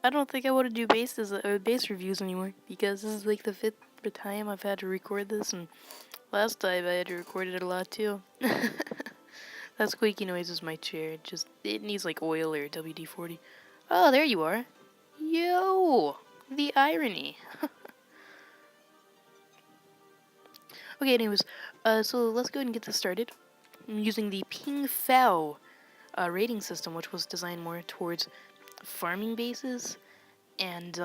I don't think I want to do base reviews anymore because this is like the fifth time I've had to record this, and last time I had to record it a lot too. That squeaky noise is my chair. It needs like oil or WD-40. Oh, there you are. Yo, the irony. Okay, anyways, so let's go ahead and get this started. I'm using the pingfaos rating system, which was designed more towards farming bases, and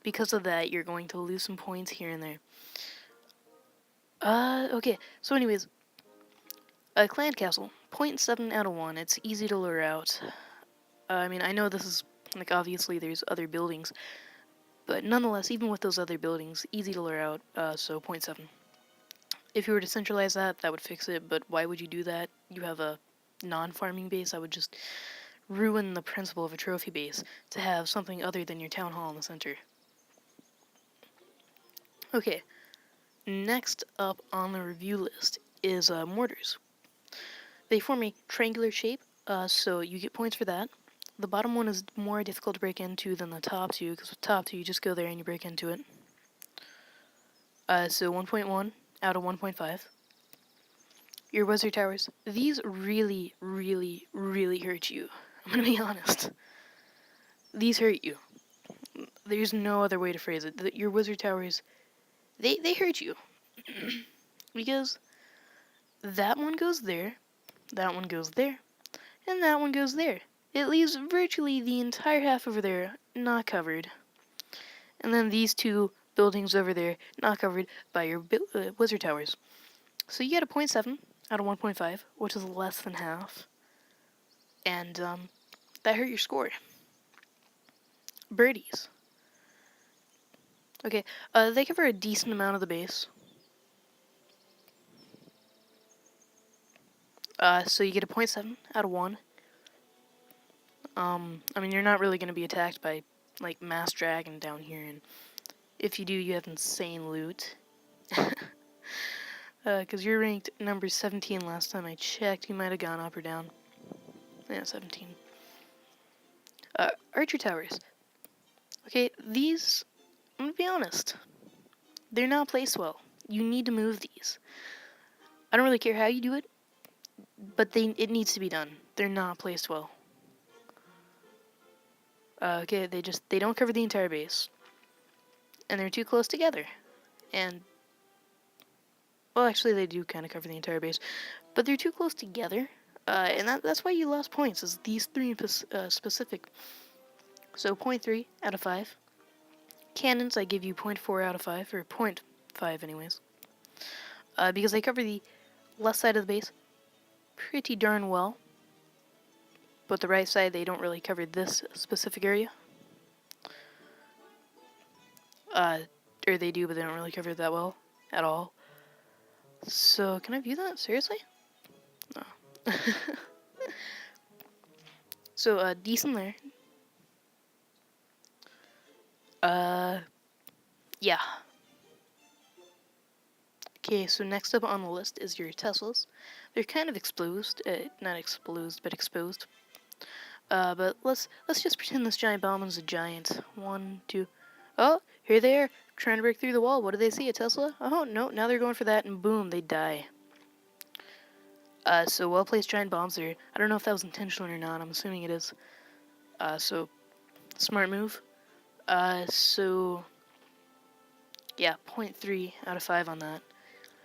because of that, you're going to lose some points here and there. Okay, so anyways, Clan Castle, 0.7 out of 1. It's easy to lure out. I mean, I know this is, like, obviously there's other buildings, but nonetheless, even with those other buildings, easy to lure out, so 0.7. If you were to centralize that, that would fix it, but why would you do that? You have a non-farming base. I would just ruin the principle of a trophy base to have something other than your town hall in the center. Okay, next up on the review list is mortars. They form a triangular shape, so you get points for that. The bottom one is more difficult to break into than the top two, because with top two you just go there and you break into it. So 1.1 out of 1.5. Your wizard towers, these really, really, really hurt you. I'm gonna be honest. These hurt you. There's no other way to phrase it. Your wizard towers, they hurt you. Because that one goes there, that one goes there, and that one goes there. It leaves virtually the entire half over there not covered. And then these two buildings over there not covered by your wizard towers. So you get a 0.7 out of 1.5, which is less than half. And that hurt your score. Birdies. Okay, they cover a decent amount of the base. So you get a 0.7 out of 1. I mean, you're not really going to be attacked by, like, mass dragon down here, and if you do, you have insane loot. Because you're ranked number 17 last time I checked. You might have gone up or down. Yeah, 17. Archer towers. Okay, these, I'm gonna be honest, they're not placed well. You need to move these. I don't really care how you do it, but it needs to be done. They're not placed well. Okay, they don't cover the entire base. And they're too close together. And, well, actually they do kind of cover the entire base, but they're too close together. And that's why you lost points, is these three in specific. So 0.3 out of 5. Cannons, I give you 0.4 out of 5, or 0.5 anyways. Because they cover the left side of the base pretty darn well. But the right side, they don't really cover this specific area. Or they do, but they don't really cover it that well at all. So, can I view that? Seriously? No. So, decent there. Yeah. Okay, so next up on the list is your Teslas. They're kind of exposed, not exposed, but exposed. But let's just pretend this giant bomb is a giant. 1, 2. Oh, here they are, trying to break through the wall. What do they see? A Tesla? Oh no, now they're going for that, and boom, they die. So well-placed giant bombs there. I don't know if that was intentional or not. I'm assuming it is. So smart move. So yeah, 0.3 out of 5 on that.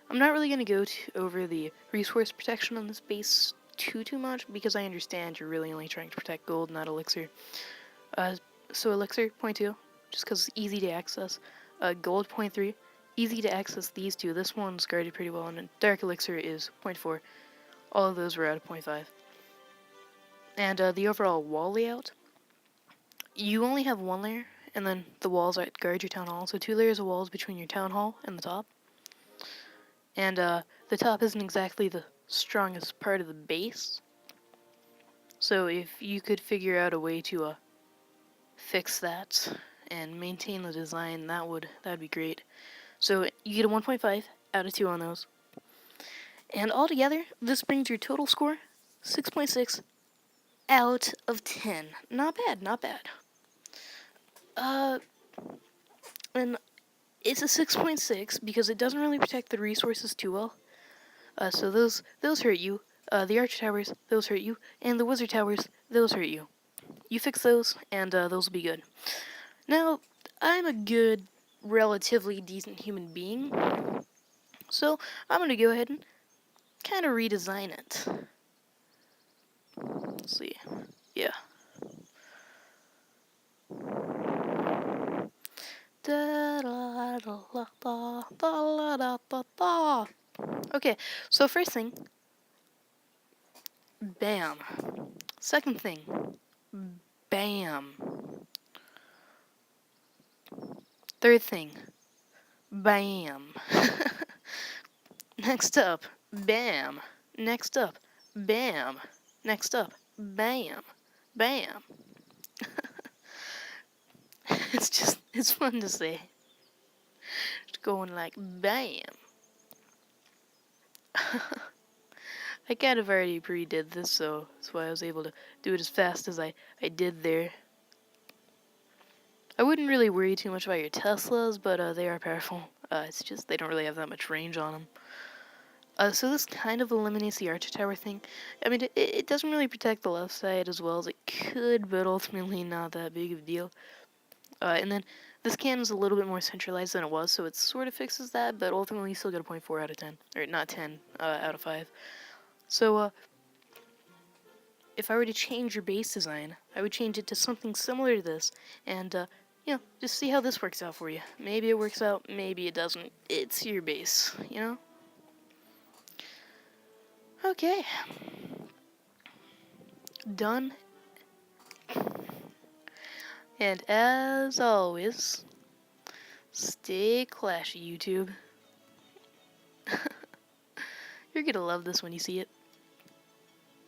I'm not really going to go over the resource protection on this base too much, because I understand you're really only trying to protect gold, not elixir. So elixir, 0.2, just because it's easy to access. Gold, 0.3, easy to access these two. This one's guarded pretty well, and dark elixir is 0.4. All of those were out of 0.5. And the overall wall layout, you only have one layer, and then the walls that guard your town hall. So 2 layers of walls between your town hall and the top. And the top isn't exactly the strongest part of the base. So if you could figure out a way to fix that and maintain the design, that'd be great. So you get a 1.5 out of 2 on those. And altogether, this brings your total score 6.6 out of 10. Not bad, not bad. Uh, and it's a 6.6 because it doesn't really protect the resources too well. So those hurt you. The archer towers, those hurt you, and the wizard towers, those hurt you. You fix those, and those will be good. Now, I'm a good, relatively decent human being, so I'm gonna go ahead and kind of redesign it. Let's see. Yeah. Okay, so first thing, bam. Second thing, bam. Third thing, bam. Next up, bam. Next up, bam. Next up, bam. Bam. it's fun to say. Just going like bam. I kind of already pre-did this, so that's why I was able to do it as fast as I did there. I wouldn't really worry too much about your Teslas, but they are powerful. It's just they don't really have that much range on them. So this kind of eliminates the Archer Tower thing. I mean, it doesn't really protect the left side as well as it could, but ultimately not that big of a deal. And then this cannon's a little bit more centralized than it was, so it sort of fixes that, but ultimately you still get a 0.4 out of 10. Or not 10, out of 5. So, if I were to change your base design, I would change it to something similar to this, and, just see how this works out for you. Maybe it works out, maybe it doesn't. It's your base, you know? Okay. Done. And as always, stay clashy, YouTube. You're gonna love this when you see it.